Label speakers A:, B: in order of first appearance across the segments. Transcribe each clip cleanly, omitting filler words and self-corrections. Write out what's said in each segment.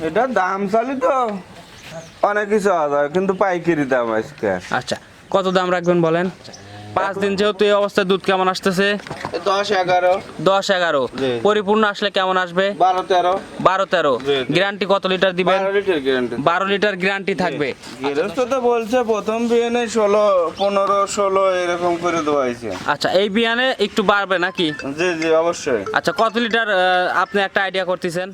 A: এটা দাম চালি তো অনেক কিছু যায়, কিন্তু পাইকারি দাম আজকে।
B: আচ্ছা, কত দাম রাখবেন বলেন? 5 দিন যেহেতু এই অবস্থায় দুধ কেমন আসতেছে?
A: 10-11।
B: 10-11।
A: জি।
B: পরিপূর্ণ আসলে কেমন আসবে?
A: 12-13।
B: 12-13।
A: জি, জি।
B: গ্যারান্টি কত লিটার দিবেন?
A: 12 লিটার গ্যারান্টি।
B: 12 লিটার গ্যারান্টি থাকবে।
A: গৃহস্থ তো বলছে প্রথম বিয়ানে 16-15-16 এরকম করে দেওয়া হয়েছে।
B: আচ্ছা, এই বিয়ানে একটু বাড়বে নাকি?
A: জি জি অবশ্যই।
B: আচ্ছা, কত লিটার আপনি একটা আইডিয়া করতেছেন?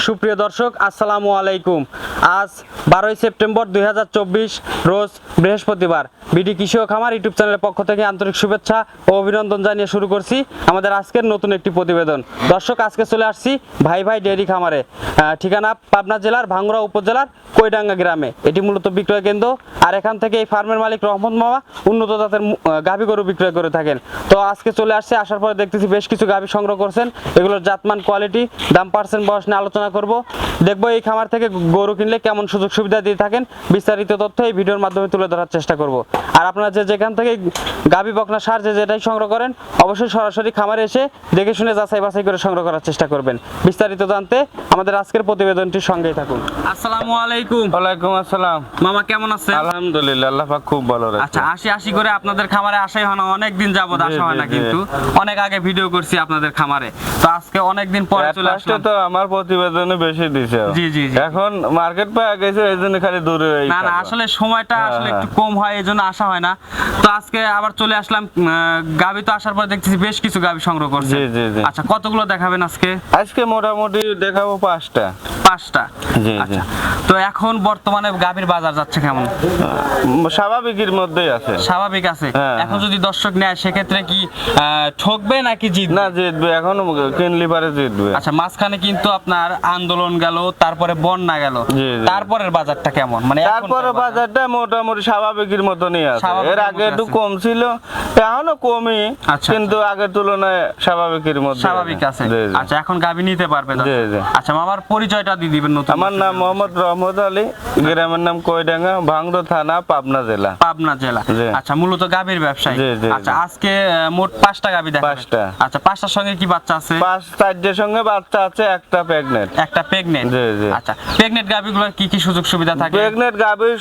B: সুপ্রিয় দর্শক, আসসালামু আলাইকুম। আজ 12 সেপ্টেম্বর 2024 রোজ বৃহস্পতিবার। বিডি কৃষি ও খামার ইউটিউব চ্যানেলের পক্ষ থেকে আন্তরিক শুভেচ্ছা ও অভিনন্দন জানিয়ে শুরু করছি আমাদের আজকের নতুন একটি প্রতিবেদন। দর্শক, আজকে চলে আসছি ভাই ভাই ডেয়ারি খামারে। ঠিকানা পাবনা জেলার ভাঙ্গুড়া উপজেলার কৈডাঙ্গা গ্রামে। এটি মূলত বিক্রয় কেন্দ্র। আর এখান থেকে এই ফার্মের মালিক রহমত মামা উন্নত জাতের গাভী গরু বিক্রয় করে থাকেন। তো আজকে চলে আসছে, আসার পরে দেখতেছি বেশ কিছু গাভী সংগ্রহ করছেন। এগুলোর জাতমান, কোয়ালিটি, দাম, পার্সেন্ট, বয়স নিয়ে আলোচনা করব। দেখবো এই খামার থেকে গরু কিনলে কেমন সুযোগ সুবিধা দিয়ে থাকেন। বিস্তারিত তথ্য এই ভিডিওর মাধ্যমে তুলে ধরার চেষ্টা করব। আর আপনারা যেখান থেকে গাভী, বকনা, ষাঁড় যেটাই সংগ্রহ করেন, অবশ্যই সরাসরি খামারে এসে দেখে শুনে যাচাই বাছাই করে সংগ্রহ করার চেষ্টা করবেন। বিস্তারিত জানতে আমাদের আজকের প্রতিবেদনটির সঙ্গেই থাকুন। আসসালামু আলাইকুম।
A: ওয়ালাইকুম আসসালাম।
B: মামা কেমন আছেন?
A: আলহামদুলিল্লাহ, আল্লাহ পাক খুব ভালো রাখে।
B: আচ্ছা, আসি করে আপনাদের খামারে আসাই হয় না, অনেক দিন যাবত আসা হয় না, কিন্তু অনেক আগে ভিডিও করছি আপনাদের খামারে। তো আজকে অনেক দিন পরে চলে আসলাম।
A: তো আমার প্রতিবেদনে বেশি দিছে।
B: জি জি জি।
A: এখন মার্কেট পায় গেছে, এইজন্য খালি দূরে।
B: না না, আসলে সময়টা আসলে একটু কম হয়, এইজন্য আসা হয় না। তো আজকে আবার চলে আসলাম। গাভী তো আসার পর দেখতেছি বেশ কিছু গাভী সংগ্রহ করছে।
A: জি জি জি।
B: আচ্ছা, কতগুলো দেখাবেন আজকে?
A: আজকে মোটামুটি দেখাবো 5টা।
B: 5টা।
A: জি জি।
B: আচ্ছা, তো এখন বর্তমানে গাভীর বাজার যাচ্ছে কেমন?
A: স্বাভাবিকের মধ্যেই আছে।
B: স্বাভাবিক আছে।
A: হ্যাঁ,
B: এখন যদি দর্শক নেয় সেক্ষেত্রে কি ঠকবে নাকি জিতবে?
A: না, জিতবে। এখন কিনলি পারে জিতবে।
B: আচ্ছা, মাঝখানে কিন্তু আপনার আন্দোলন গেল, তারপরে বন্যা গেল,
A: জি, জি।
B: তারপরের বাজারটা কেমন? মানে
A: তারপরে বাজারটা মোটামুটি স্বাভাবিকের মতনই আছে।
B: স্বাভাবিকের
A: এর আগে
B: মতোই
A: একটু
B: আছে।
A: কম ছিল, এখনো কমই।
B: আচ্ছা,
A: কিন্তু আগের তুলনায় স্বাভাবিকের মধ্যে
B: স্বাভাবিক আছে।
A: জি, জি।
B: আচ্ছা, এখন গাভী নিতে পারবে দর্শক।
A: জি, জি।
B: আচ্ছা, আমার পরিচয়টা দিয়ে দিবেন নতুন।
A: আমার নাম মোহাম্মদ রহমত আলী, গ্রামের নাম কৈডাঙ্গা, ভাঙ্গুড়া থানা, পাবনা জেলা।
B: পাবনা জেলা।
A: জি।
B: আচ্ছা, মূলত গাভীর ব্যবসায়ী।
A: জি, জি,
B: আচ্ছা,
A: জি।
B: আজকে মোট 5টা গাভী দেখাবেন।
A: 5টা।
B: আচ্ছা, 5টার সঙ্গে কি বাচ্চা আছে?
A: 4টার সঙ্গে বাচ্চা আছে, একটা প্রেগনেন্ট।
B: একটা প্রেগনেন্ট।
A: জি, জি।
B: আচ্ছা, প্রেগনেন্ট গাভীগুলোর কি কি সুযোগ সুবিধা থাকে?
A: প্রেগনেন্ট গাভীর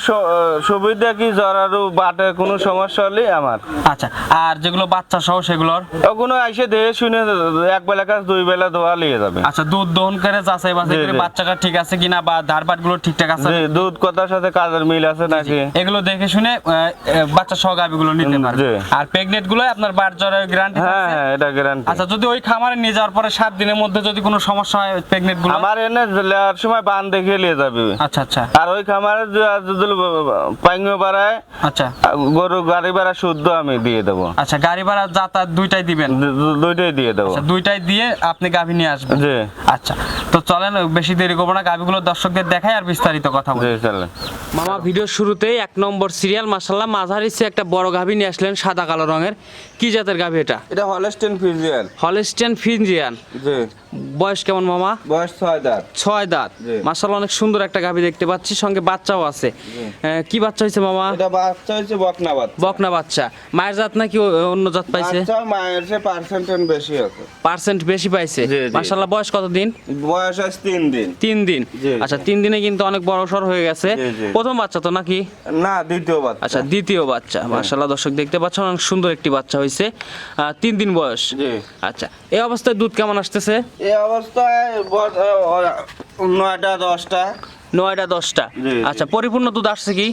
A: সুবিধা কি, জরারু বাটের কোনো সমস্যা হলে আমার।
B: আচ্ছা, আর যেগুলো বাচ্চা সহ সেগুলোর?
A: ওগুলো এসে দেখে শুনে এক বেলা কাজ 2 বেলা দোয়া নিয়ে যাবে।
B: আচ্ছা, দুধ দহন করে যাচাই বাছাই
A: জি,
B: করে
A: জি।
B: বাচ্চাটা ঠিক আছে কিনা বা ধারপাট গুলো ঠিকঠাক আছে,
A: জি, দুধ কথার সাথে কাজের মিল আছে নাকি,
B: এগুলো দেখে শুনে বাচ্চা সহ গাভীগুলো নিতে পারবে।
A: জি।
B: আর প্রেগনেন্ট গুলো আপনার বাট জ্বরের গ্যারান্টি
A: হ্যাঁ
B: থাকছে।
A: হ্যাঁ, এটা গ্যারান্টি।
B: আচ্ছা, যদি ওই খামারে নিয়ে যাওয়ার পরে 7 দিনের মধ্যে যদি কোনো সমস্যা হয় প্রেগনেন্ট গুলো?
A: আমার এনে নেওয়ার সময় বান দেখে নিয়ে যাবে।
B: আচ্ছা আচ্ছা।
A: আর ওই খামারে যদি পাইঙ্গ বাড়ায়,
B: আচ্ছা
A: গরু গাড়ি ভাড়া শুদ্ধ আমি দিয়ে দেবো।
B: আচ্ছা, গাড়ি ভাড়া যাতায়াত দুইটাই দিবেন?
A: দুইটাই দিয়ে দেবো।
B: আচ্ছা, দুইটাই দিয়ে আপনি গাভী নিয়ে আসবেন।
A: জি।
B: আচ্ছা, তো চলেন বেশি দেরি করবো না, গাভীগুলো দর্শকদের দেখাই আর বিস্তারিত কথা বলি।
A: জি, চলেন।
B: মামা, ভিডিওর শুরুতেই 1 নম্বর সিরিয়াল মাশাআল্লাহ মাঝারি সে একটা বড় গাভী নিয়ে আসলেন, সাদা কালো রঙের। কি জাতের গাভী এটা?
A: এটা হলস্টেইন ফ্রিজিয়ান।
B: Holstein Friesian.
A: জি।
B: বয়স কেমন মামা?
A: বয়স 6 দাঁত।
B: 6 দাঁত।
A: জি।
B: মাশাআল্লাহ অনেক সুন্দর একটা গাভী দেখতে পাচ্ছি, সঙ্গে বাচ্চাও আছে। কি বাচ্চা হয়েছে মামা?
A: এটা বাচ্চা হচ্ছে বকনা বাচ্চা।
B: বকনা বাচ্চা। মায়ের জাত নাকি অন্য জাত পাইছে?
A: বাচ্চা মায়ের চেয়ে পার্সেন্টেজ বেশি আছে।
B: পার্সেন্ট বেশি পাইছে।
A: জি, জি।
B: মাশাআল্লাহ বয়স কত দিন?
A: বয়স আছে 3 দিন।
B: 3 দিন।
A: জি,
B: আচ্ছা, 3 দিনে কিন্তু অনেক বড় সর হয়ে গেছে।
A: জি, জি।
B: প্রথম বাচ্চা তো নাকি?
A: না, দ্বিতীয় বাচ্চা।
B: আচ্ছা, দ্বিতীয় বাচ্চা। মাশাআল্লাহ দর্শক দেখতে পাচ্ছেন অনেক সুন্দর একটি বাচ্চা হয়েছে। 3 দিন বয়স।
A: জি।
B: আচ্ছা, এই অবস্থায় দুধ কেমন আসতেছে?
A: এই অবস্থায় 9টা 10টা।
B: 9টা 10টা।
A: জি, জি।
B: আচ্ছা, পরিপূর্ণ দুধ আসছে কি?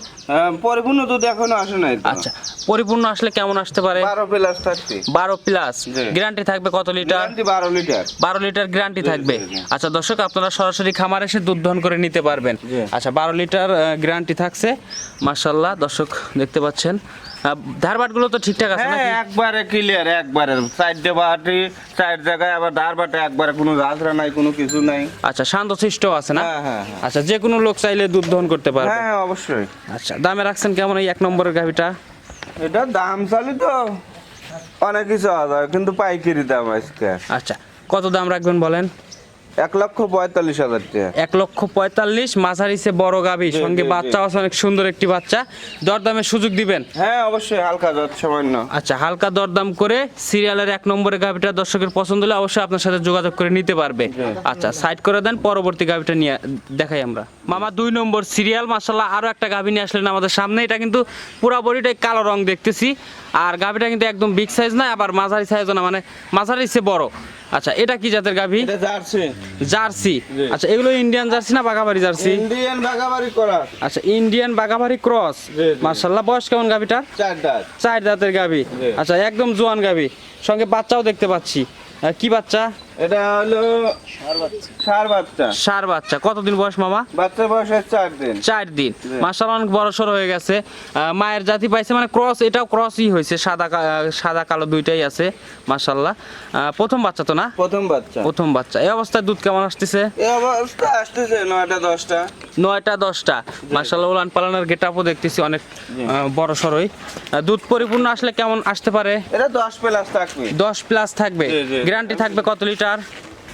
A: পরিপূর্ণ দুধ এখনো আসে নাই তো।
B: আচ্ছা, পরিপূর্ণ আসলে কেমন আসতে পারে?
A: 12 প্লাস থাকবে।
B: 12 প্লাস।
A: জি।
B: গ্যারান্টি থাকবে কত litre?
A: Guarantee 12 litre.
B: 12 litre guarantee
A: জি,
B: থাকবে।
A: জি, জি।
B: আচ্ছা দর্শক, আপনারা সরাসরি খামার এসে দুধ দহন করে নিতে পারবেন।
A: জি।
B: আচ্ছা, 12 লিটার গ্যারান্টি থাকছে। মাশাআল্লাহ দর্শক দেখতে পাচ্ছেন। ধারবাটগুলো তো ঠিকঠাক আছে
A: হ্যাঁ,
B: নাকি?
A: একবারে ক্লিয়ার, একবারে সাইডে বাটি, সাইড জায়গায় আবার ধার বাটে একবারে, কোনো রাজরা নাই, কোনো কিছু নাই।
B: আচ্ছা, শান্তশিষ্ট আছে না?
A: হ্যাঁ, হ্যাঁ, হ্যাঁ।
B: আচ্ছা, যে কোনো লোক চাইলে দুধ দহন করতে পারবে।
A: হ্যাঁ, হ্যাঁ, অবশ্যই।
B: আচ্ছা, দামে রাখছেন কেমন এই 1 নম্বরের গাভিটা?
A: এটা দাম চালি তো অনেক কিছু আছে, কিন্তু পাইকারি দাম আজকে
B: আচ্ছা, কত দাম রাখবেন বলেন?
A: 1,45,000 টাকা।
B: 1,45,000। মাঝারিছে বড় গাভি,
A: জি,
B: সঙ্গে
A: জি,
B: বাচ্চা আছে, অনেক সুন্দর একটি বাচ্চা। দরদামের সুযোগ দিবেন?
A: হ্যাঁ, অবশ্যই, হালকা যাচ্ছে সামান্য।
B: আচ্ছা, হালকা দরদাম করে সিরিয়ালের 1 নম্বরের গাভিটা দর্শকের পছন্দ হলে অবশ্যই আপনার সাথে যোগাযোগ করে নিতে পারবে। আচ্ছা, সাইড করে দেন, পরবর্তী গাভিটা নিয়ে দেখাই আমরা। মামা 2 নম্বর সিরিয়াল, মাশাআল্লাহ আরো একটা গাভি নিয়ে আসলেন আমাদের সামনে। এটা কিন্তু পুরা বডিটাই কালো রং দেখতেছি, আর গাভিটা কিন্তু একদম বিগ সাইজ না, আবার মাঝারি সাইজও না, মানে মাঝারি সে বড়। আচ্ছা, এটা কি জাতের গাভি?
A: এটা জার্সি।
B: জার্সি।
A: জি।
B: আচ্ছা, এগুলো ইন্ডিয়ান জার্সি না বাঘাবাড়ি জার্সি?
A: ইন্ডিয়ান বাগাবাড়ি করা।
B: আচ্ছা, ইন্ডিয়ান বাঘাবাড়ি ক্রস।
A: জি, জি।
B: মাশাআল্লাহ, বয়স কেমন গাভিটার?
A: 4 দাঁত।
B: 4 দাঁতের গাভি।
A: জি।
B: আচ্ছা, একদম জোয়ান গাভি, সঙ্গে বাচ্চাও দেখতে পাচ্ছি। কি বাচ্চা?
A: এটা হলো ষাঁড় বাচ্চা।
B: ষাঁড় বাচ্চা। কতদিন বয়স মামা?
A: বাচ্চার বয়স হয় 4 দিন।
B: 4 দিন।
A: জি।
B: মাশাআল্লাহ, অনেক বড় সড়ো হয়ে গেছে। মায়ের জাতি পাইছে, মানে ক্রস, এটাও ক্রসই হয়েছে, সাদা কালো দুইটাই আছে। মাশাআল্লাহ, প্রথম বাচ্চা তো না?
A: প্রথম বাচ্চা।
B: প্রথম বাচ্চা। এই অবস্থায় দুধ কেমন আসতেছে?
A: এই অবস্থা আসতেছে 9টা 10টা।
B: 9টা 10টা। মাশাআল্লাহ, উলান পালানের গেটআপও দেখতেছি অনেক বড় সড়ই। দুধ পরিপূর্ণ আসলে কেমন আসতে পারে?
A: এটা 10 প্লাস থাকবে।
B: 10 প্লাস থাকবে।
A: জি, জি।
B: গ্যারান্টি থাকবে কত লিটার?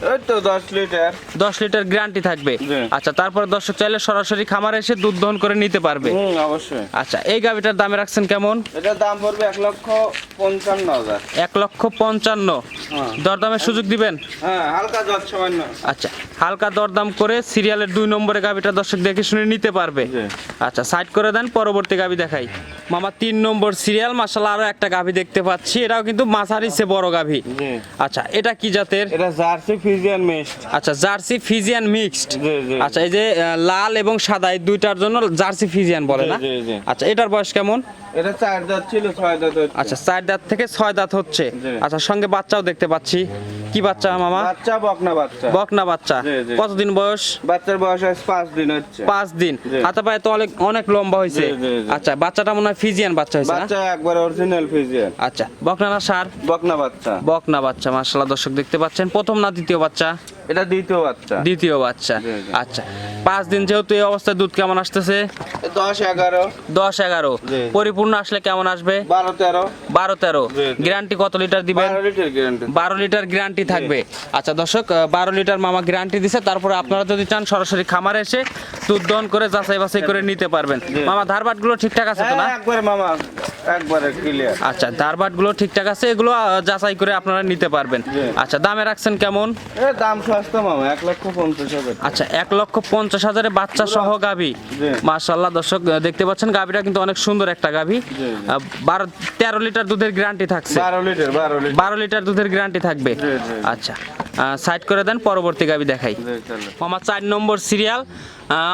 A: ওই তো 10 লিটার।
B: 10 লিটার গ্যারান্টি থাকবে।
A: জি।
B: আচ্ছা, তারপর দর্শক চাইলে সরাসরি খামারে এসে দুধ দহন করে নিতে পারবে।
A: অবশ্যই।
B: আচ্ছা, এই গাভিটার দামে রাখছেন কেমন?
A: এটার দাম পড়বে 1,55,000।
B: 1,55,000।
A: হ্যাঁ।
B: দরদামের সুযোগ দিবেন?
A: হ্যাঁ, হালকা যাচ্ছে সামান্য।
B: আচ্ছা, হালকা দরদাম করে সিরিয়ালের 2 নম্বরে গাভিটা দর্শক দেখে শুনে নিতে পারবে।
A: জি।
B: আচ্ছা, সাইড করে দেন, পরবর্তী গাভি দেখাই। মামা 3 নম্বর সিরিয়াল, মাশাআল্লাহ আরো একটা গাভি দেখতে পাচ্ছি। এটাও কিন্তু মাঝারি সে বড় গাভি।
A: জি।
B: আচ্ছা, এটা কি জাতের?
A: এটা জার্সি ফিজিয়ান মিক্সড।
B: আচ্ছা, জার্সি ফিজিয়ান মিক্সড।
A: জি, জি।
B: আচ্ছা, এই যে লাল এবং সাদা এই দুইটার জন্য জার্সি ফিজিয়ান বলে
A: জি,
B: না?
A: জি, জি।
B: আচ্ছা, এটার বয়স কেমন?
A: এটা 4 দাঁত ছিল, 6 দাঁত হচ্ছে।
B: আচ্ছা, 4 দাঁত থেকে 6 দাঁত হচ্ছে।
A: জি।
B: আচ্ছা, সঙ্গে বাচ্চাও দেখতে পাচ্ছি। কি বাচ্চা মামা?
A: বাচ্চা বকনা বাচ্চা।
B: বকনা বাচ্চা।
A: জি, জি।
B: কতদিন বয়স?
A: বাচ্চার বয়স আজ 5 দিন হচ্ছে।
B: 5 দিন।
A: জি।
B: হাতে পায়ে তো অনেক অনেক লম্বা হয়েছে।
A: জি, জি, জি।
B: আচ্ছা, বাচ্চাটা মনে হয় ফিজিয়ান বাচ্চা হয়েছে না?
A: বাচ্চা একবার অরিজিনাল ফিজিয়ান।
B: আচ্ছা, বকনা না ষাঁড়?
A: বকনা বাচ্চা।
B: বকনা বাচ্চা। মাশাআল্লাহ, দর্শক দেখতে পাচ্ছেন। প্রথম না দ্বিতীয় বাচ্চা?
A: এটা দ্বিতীয় বাচ্চা।
B: দ্বিতীয় বাচ্চা।
A: জি, জি।
B: আচ্ছা, 5 দিন যেহেতু এই অবস্থায় দুধ কেমন আসতেছে?
A: 10 11
B: 10-11।
A: জি।
B: পরিপূর্ণ আসলে কেমন আসবে?
A: 12 13।
B: 12-13।
A: জি, জি।
B: গ্যারান্টি কত লিটার দিবেন?
A: 12 লিটার গ্যারান্টি।
B: 12 লিটার গ্যারান্টি থাকবে। আচ্ছা দর্শক, 12 লিটার মামা গ্যারান্টি দিছে। তারপরে আপনারা যদি চান সরাসরি খামারে এসে দুধ দহন করে যাচাই বাছাই করে নিতে পারবেন।
A: জি।
B: মামা ধারবাটগুলো ঠিকঠাক আছে তো না?
A: হ্যাঁ, একবারে মামা, একবারে ক্লিয়ার।
B: আচ্ছা, ধারবাটগুলো ঠিকঠাক আছে, এগুলো যাচাই করে আপনারা নিতে পারবেন।
A: জি।
B: আচ্ছা, দামে রাখছেন কেমন?
A: এর দাম সস্তা মামা, 1,50,000।
B: আচ্ছা, 1,50,000 বাচ্চা সহ গাভি।
A: জি।
B: মাশাআল্লাহ, দর্শক দেখতে পাচ্ছেন গাভিটা কিন্তু অনেক সুন্দর একটা গাভি।
A: জি।
B: 13 লিটার দুধের গ্যারান্টি থাকছে।
A: 12 লিটার 12 লিটার।
B: 12 লিটার দুধের গ্যারান্টি থাকবে।
A: জি, জি।
B: আচ্ছা, সাইড করে দেন, পরবর্তী গাভি দেখাই।
A: জি, চলো।
B: মামা 4 নম্বর সিরিয়াল,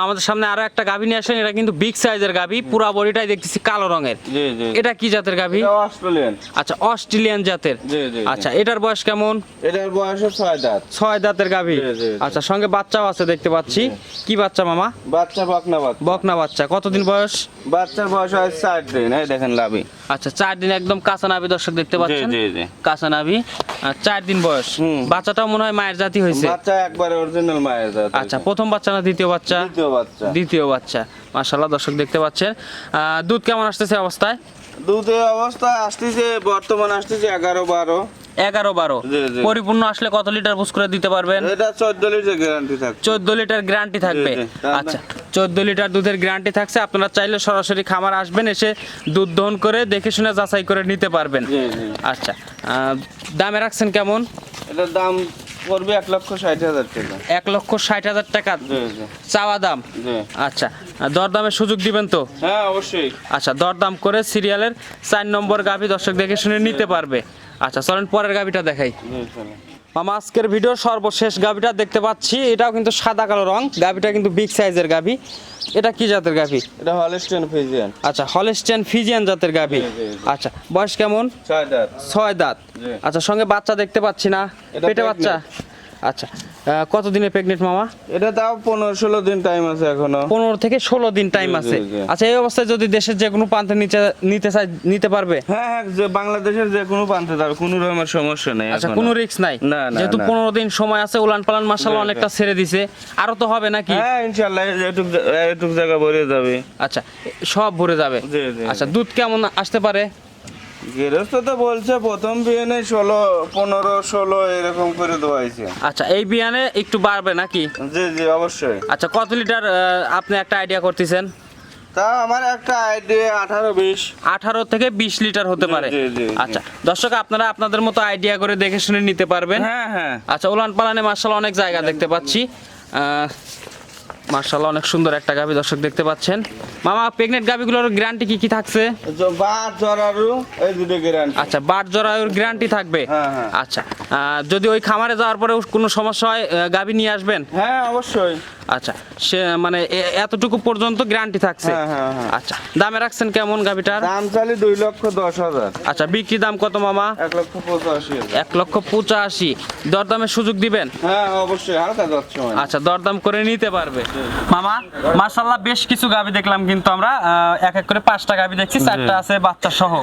B: আমাদের সামনে আরো একটা গাভি নিয়ে আসেন। এটা কিন্তু বিগ সাইজের গাভি, পুরা বডিটাই দেখতেছি কালো রঙের।
A: জি, জি।
B: এটা কি জাতের গাভি?
A: এটা অস্ট্রেলিয়ান।
B: আচ্ছা, অস্ট্রেলিয়ান জাতের।
A: জি, জি, জি।
B: আচ্ছা, এটার বয়স কেমন?
A: এটার বয়স 6 দাঁত।
B: 6 দাঁতের গাভি।
A: জি, জি, জি।
B: আচ্ছা, সঙ্গে বাচ্চাও আছে দেখতে পাচ্ছি। কি বাচ্চা মামা?
A: বাচ্চা বকনা বাচ্চা।
B: বকনা বাচ্চা। কতদিন বয়স?
A: বাচ্চার বয়স হয় 4 দিন। এই দেখেন লাভি।
B: আচ্ছা, 4 দিন, একদম কাঁচা নাভি দর্শক দেখতে পাচ্ছেন।
A: জি, জি।
B: কাঁচা নাভি, 4 দিন বয়স।
A: হুম।
B: বাচ্চাটাও মনে হয় মায়ের জাতি হয়েছে।
A: বাচ্চা একবারে অরিজিনাল মায়ের জাত।
B: আচ্ছা, প্রথম বাচ্চা না দ্বিতীয় বাচ্চা?
A: দ্বিতীয় বাচ্চা।
B: দ্বিতীয় বাচ্চা। মাশাআল্লাহ, দর্শক দেখতে পাচ্ছেন। দুধ কেমন আসতেছে অবস্থায়?
A: দুধের অবস্থা আসতেছে, বর্তমান আসতেছে 11 12।
B: 11-12।
A: জি, জি।
B: পরিপূর্ণ আসলে কত লিটার বুস করে দিতে পারবেন?
A: এটা 14 লিটার গ্যারান্টি থাকে।
B: 14 লিটার গ্যারান্টি থাকবে।
A: জি, জি। তাহলে-
B: আচ্ছা, 14 লিটার দুধের গ্যারান্টি থাকছে। আপনারা চাইলে সরাসরি খামার আসবেন, এসে দুধ দহন করে দেখে শুনে যাচাই করে নিতে পারবেন।
A: জি, জি।
B: আচ্ছা, দামে রাখছেন কেমন?
A: এটার দাম পড়বে 1,60,000 টাকা।
B: 1,60,000 টাকা
A: জি, জি।
B: চাওয়া দাম।
A: জি।
B: আচ্ছা, দরদামের সুযোগ দিবেন তো?
A: হ্যাঁ, অবশ্যই।
B: আচ্ছা, দরদাম করে সিরিয়ালের 4 নম্বর গাভি দর্শক দেখে শুনে নিতে পারবে। আচ্ছা, চলেন পরের গাভিটা দেখাই।
A: জি, চলো।
B: মামা আজকের ভিডিওর সর্বশেষ গাভিটা দেখতে পাচ্ছি, এটাও কিন্তু সাদা কালো রং, গাভিটা কিন্তু বিগ সাইজের গাভি। এটা কি জাতের গাভি?
A: এটা হলস্টেইন ফ্রিজিয়ান।
B: আচ্ছা, হলস্টেইন ফ্রিজিয়ান জাতের গাভি।
A: জি, জি, জি।
B: আচ্ছা, বয়স কেমন?
A: 6 দাঁত।
B: 6 দাঁত।
A: জি।
B: আচ্ছা, সঙ্গে বাচ্চা দেখতে পাচ্ছি না,
A: এটা
B: পেটে বাচ্চা। আচ্ছা, কত দিনে প্রেগনেন্ট মামা?
A: এটা তাও 15-16 দিন টাইম আছে এখনো।
B: 15 থেকে 16 দিন টাইম
A: জি,
B: আছে।
A: জি।
B: আচ্ছা, এই অবস্থায় যদি দেশের যে কোনো প্রান্তে নিতে চাই নিতে পারবে?
A: হ্যাঁ হ্যাঁ, যে বাংলাদেশের যে কোনো প্রান্তে তার কোনো রকমের সমস্যা নেই।
B: আচ্ছা,
A: এখনো।
B: কোনো রিস্ক নাই?
A: না, না,
B: যেহেতু
A: না।
B: 15 দিন সময় আছে, উলান পালান মাশাআল্লাহ
A: জি, জি।
B: অনেকটা ছেড়ে দিছে, আরো তো হবে নাকি?
A: হ্যাঁ ইনশাআল্লাহ এটুক জায়গা ভরে যাবে।
B: আচ্ছা, সব ভরে যাবে।
A: জি, জি,
B: আচ্ছা,
A: জি।
B: দুধ কেমন আসতে পারে?
A: গৃহস্থ তো বলছে প্রথম বিয়ানে 15-16 এরকম করে দোয়াইছে।
B: আচ্ছা, এই বিয়ানে একটু বাড়বে নাকি?
A: জি জি অবশ্যই।
B: আচ্ছা, কত লিটার আপনি একটা আইডিয়া করতেছেন?
A: তা আমার একটা আইডিয়া 18-20।
B: 18 থেকে 20 লিটার হতে
A: জি,
B: পারে।
A: জি, জি, জি।
B: আচ্ছা, দর্শক আপনারা আপনাদের মতো আইডিয়া করে দেখে শুনে নিতে পারবেন।
A: হ্যাঁ হ্যাঁ।
B: আচ্ছা, উলান পালানে মাশাআল্লাহ অনেক জায়গা দেখতে পাচ্ছি। মাশাআল্লাহ অনেক সুন্দর একটা গাভি দর্শক দেখতে পাচ্ছেন। মামা, প্রেগনেন্ট গাভিগুলোর গ্যারান্টি কি কি থাকছে?
A: বাট জরারু এই দুটো গ্যারান্টি।
B: আচ্ছা, বাট জরায়ুর গ্যারান্টি থাকবে।
A: হ্যাঁ, হ্যাঁ।
B: আচ্ছা, যদি ওই খামারে যাওয়ার পরে কোনো সমস্যা হয়, গাভি নিয়ে আসবেন?
A: হ্যাঁ অবশ্যই।
B: আচ্ছা, সে মানে এতটুকু পর্যন্ত গ্যারান্টি থাকছে।
A: হ্যাঁ, হ্যাঁ, হ্যাঁ।
B: আচ্ছা, দামে রাখছেন কেমন গাভিটার?
A: দাম চালি 2,10,000।
B: আচ্ছা, বিক্রি দাম কত মামা?
A: 1,85,000।
B: 1,85,000। দরদামের সুযোগ দিবেন?
A: হ্যাঁ অবশ্যই, হালকা যাচ্ছে মানে।
B: আচ্ছা, দরদাম করে নিতে পারবে। মামা মাশাআল্লাহ বেশ কিছু গাভি দেখলাম, কিন্তু আমরা এক এক করে 5টা গাভি দেখছি, 4টা আছে বাচ্চা সহ,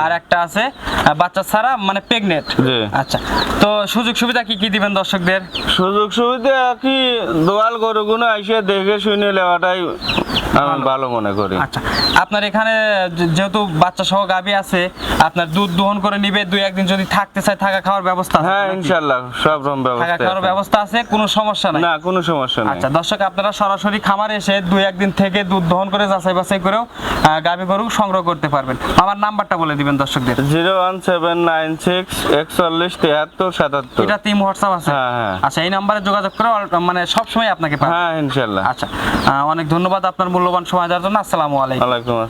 B: আর একটা আছে বাচ্চা ছাড়া, মানে প্রেগনেন্ট।
A: জি।
B: আচ্ছা, তো সুযোগ সুবিধা কি কি দিবেন দর্শকদের?
A: সুযোগ সুবিধা কি, দোয়াল গরুগুলো আইসে দেখে শুনে নেওয়াটাই আমি ভালো মনে করি।
B: আচ্ছা, আপনার এখানে যেহেতু বাচ্চা সহ গাভি আছে, আপনার দুধ দহন করে নিবে, 2-1 দিন যদি থাকতে চায় থাকা খাওয়ার ব্যবস্থা আছে
A: হ্যাঁ
B: নাকি?
A: ইনশাআল্লাহ সব রকম
B: থাকা
A: ব্যবস্থা
B: খাওয়ার
A: আছে।
B: ব্যবস্থা আছে, কোনো সমস্যা নাই।
A: না কোনো সমস্যা নেই।
B: আচ্ছা দর্শক, আপনারা সরাসরি খামারে এসে 2-1 দিন থেকে দুধ দহন করে যাচাই বাছাই করেও গাভী গরু সংগ্রহ করতে পারবেন। আমার নাম্বারটা বলে দিবেন দর্শকদের।
A: 01796417377।
B: এটা টিম হোয়াটসঅ্যাপ আছে?
A: হ্যাঁ, হ্যাঁ।
B: আচ্ছা, এই নাম্বারে যোগাযোগ করে মানে সবসময় আপনাকে পাবেন।
A: হ্যাঁ ইনশাআল্লাহ।
B: আচ্ছা, অনেক ধন্যবাদ আপনার মূল্যবান সময় দেওয়ার জন্য। আসসালামু আলাইকুম।
A: ওয়ালাইকুম আসসালাম।